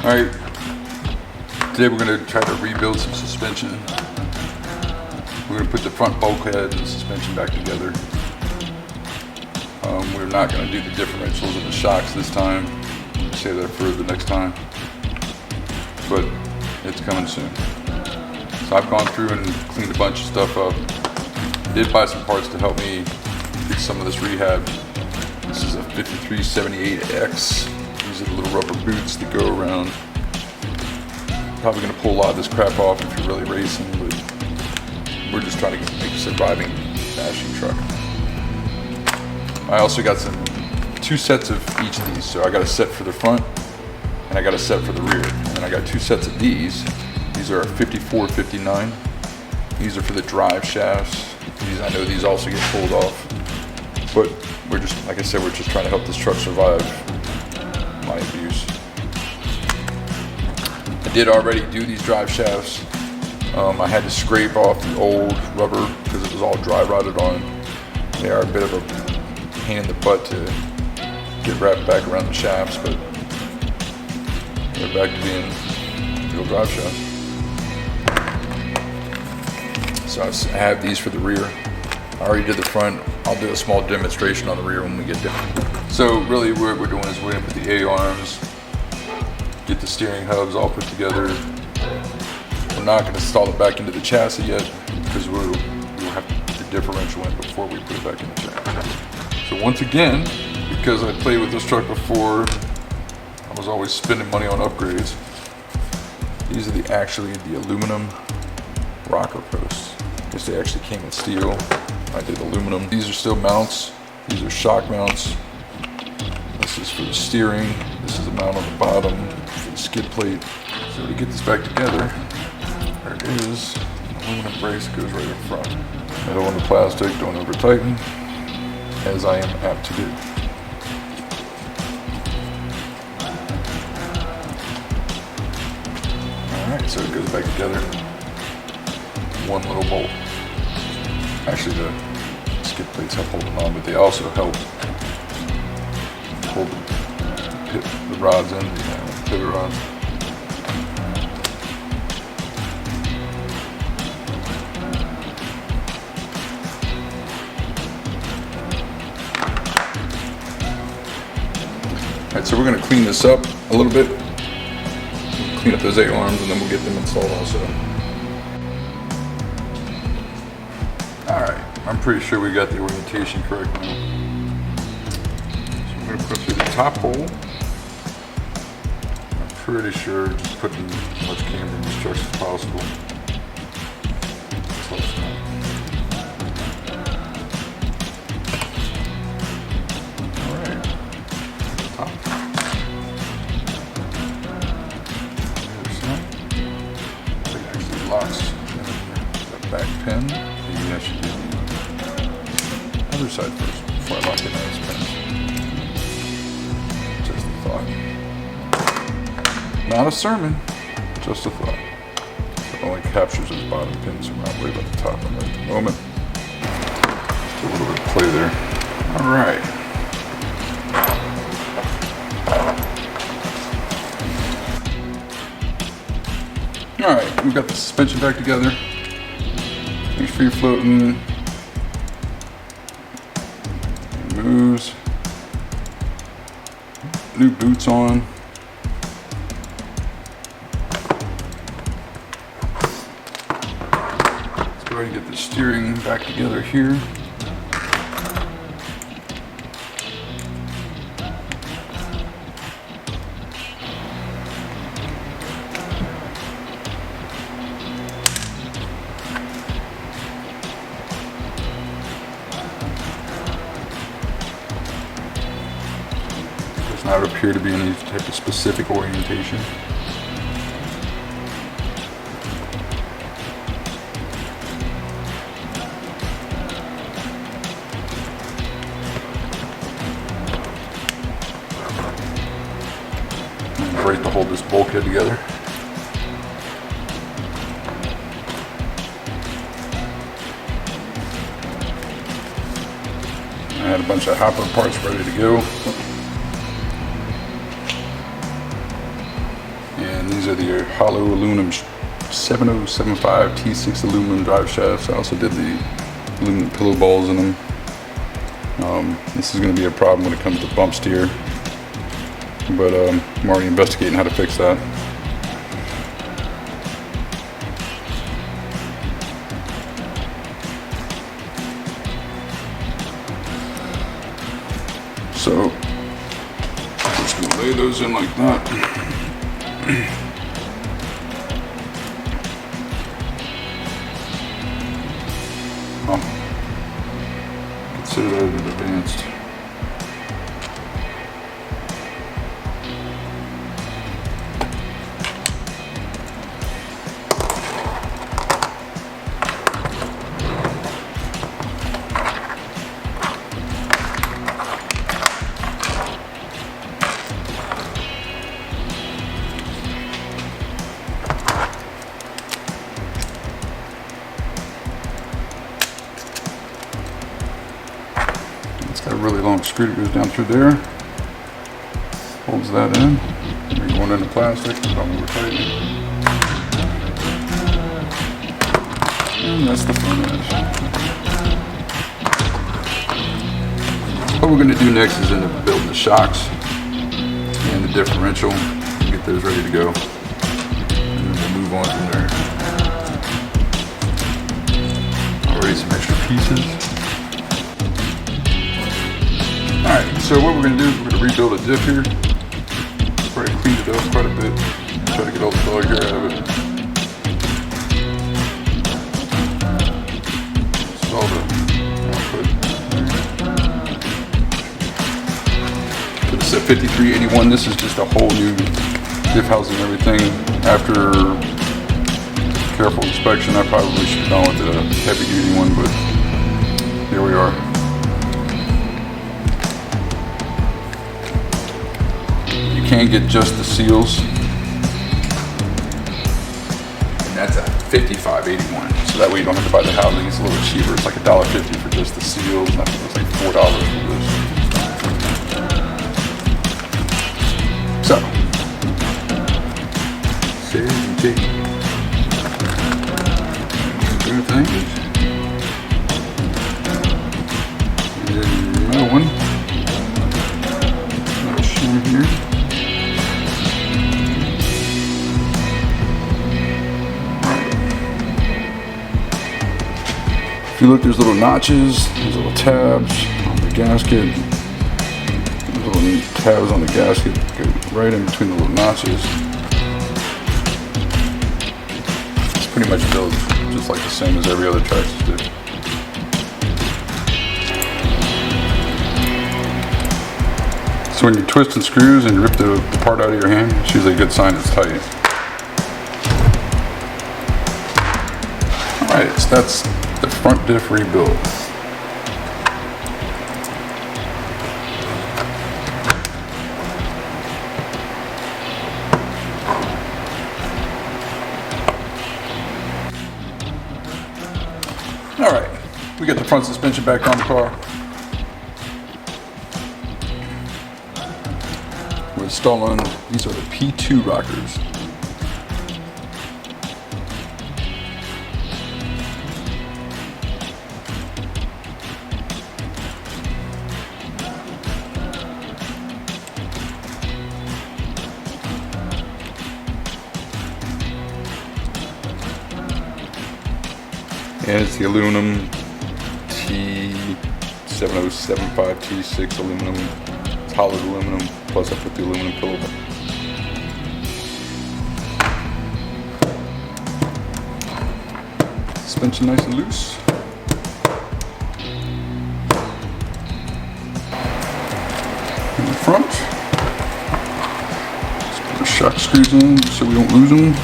Alright, today we're going to try to rebuild some suspension. We're going to put the front bulkhead and the suspension back together. We're not going to do the differentials and the shocks this time. We'll save that for the next time. But it's coming soon. So I've gone through and cleaned a bunch of stuff up. Did buy some parts to help me get some of this rehab. This is a 5378X. These are the little rubber boots that go around. Probably going to pull a lot of this crap off if you're really racing, but we're just trying to make a surviving bashing truck. I also got two sets of each of these. So I got a set for the front and I got a set for the rear. And I got two sets of these. These are 5459. These are for the drive shafts. I know these also get pulled off. But we're just, like I said, we're just trying to help this truck survive my abuse. I did already do these drive shafts. I had to scrape off the old rubber because it was all dry rotted on. They are a bit of a pain in the butt to get wrapped back around the shafts, but they're back to being real drive shafts. So I have these for the rear. I already did the front. I'll do a small demonstration on the rear when we get there. So really what we're doing is we're going to put the A-arms, get the steering hubs all put together. We're not going to install it back into the chassis yet because we'll have to put the differential in before we put it back in the chassis. So once again, because I played with this truck before, I was always spending money on upgrades. These are actually the aluminum rocker posts. I guess they actually came in steel. I did aluminum. These are still mounts. These are shock mounts. This is for the steering. This is a mount on the bottom for the skid plate. So to get this back together, there it is. An aluminum brace goes right up front. Metal on the plastic, don't over tighten, as I am apt to do. Alright, so it goes back together. One little bolt. Actually, the skid plates help hold them on, but they also help hold the rods in, the pivot rods. Alright, so we're going to clean this up a little bit. Clean up those A-arms and then we'll get them installed also. Alright, I'm pretty sure we got the orientation correct now. So I'm going to put through the top hole. I'm pretty sure just putting as much camber in these trucks as possible. Close enough. Alright, top. The other side. It actually locks that back pin. Maybe I should do the other side first before I lock in those pins. Just a thought. Not a sermon, just a thought. It only captures those bottom pins, so I'm not worried about the top one right at the moment. Just a little bit of play there. Alright. Alright, we've got the suspension back together. He's free floating. Moves. New boots on. Let's go ahead and get the steering back together here. Not appear to be any type of specific orientation. Great to hold this bulkhead together. I had a bunch of hopper parts ready to go. And these are the hollow aluminum 7075 T6 aluminum drive shafts. I also did the aluminum pillow balls in them. This is going to be a problem when it comes to bump steer, but I'm already investigating how to fix that. So I'm just going to lay those in like that. Consider that advanced. Got a really long screw that goes down through there, holds that in. We're going into plastic, don't over-tighten it. And that's the front edge. What we're going to do next is end up building the shocks and the differential, get those ready to go. And then we'll move on from there. Already some extra pieces. Alright, so what we're going to do is we're going to rebuild a diff here. Already cleaned it up quite a bit. Try to get all the dog hair out of it. Install the output. So this is a 5381. This is just a whole new diff housing and everything. After careful inspection, I probably should have gone with a heavy duty one, but here we are. Can get just the seals, and that's a 5581. So that way you don't have to buy the housing. It's a little cheaper. It's like $1.50 for just the seals. And I think it's like $4 for this. So, save and take. Good things. And then another one. Another shim here. If you look, there's little notches, there's little tabs on the gasket. There's little tabs on the gasket go right in between the little notches. It's pretty much built just like the same as every other Traxxas do. So when you twist and screws and you rip the part out of your hand, it's usually a good sign it's tight. Alright, so that's the front diff rebuild. Alright, we got the front suspension back on the car. We're installing, these are the P2 rockers. And it's the aluminum T7075 T6 aluminum. It's hollowed aluminum, plus I put the aluminum pillow. Suspension nice and loose. In the front, let's put the shock screws in so we don't lose them.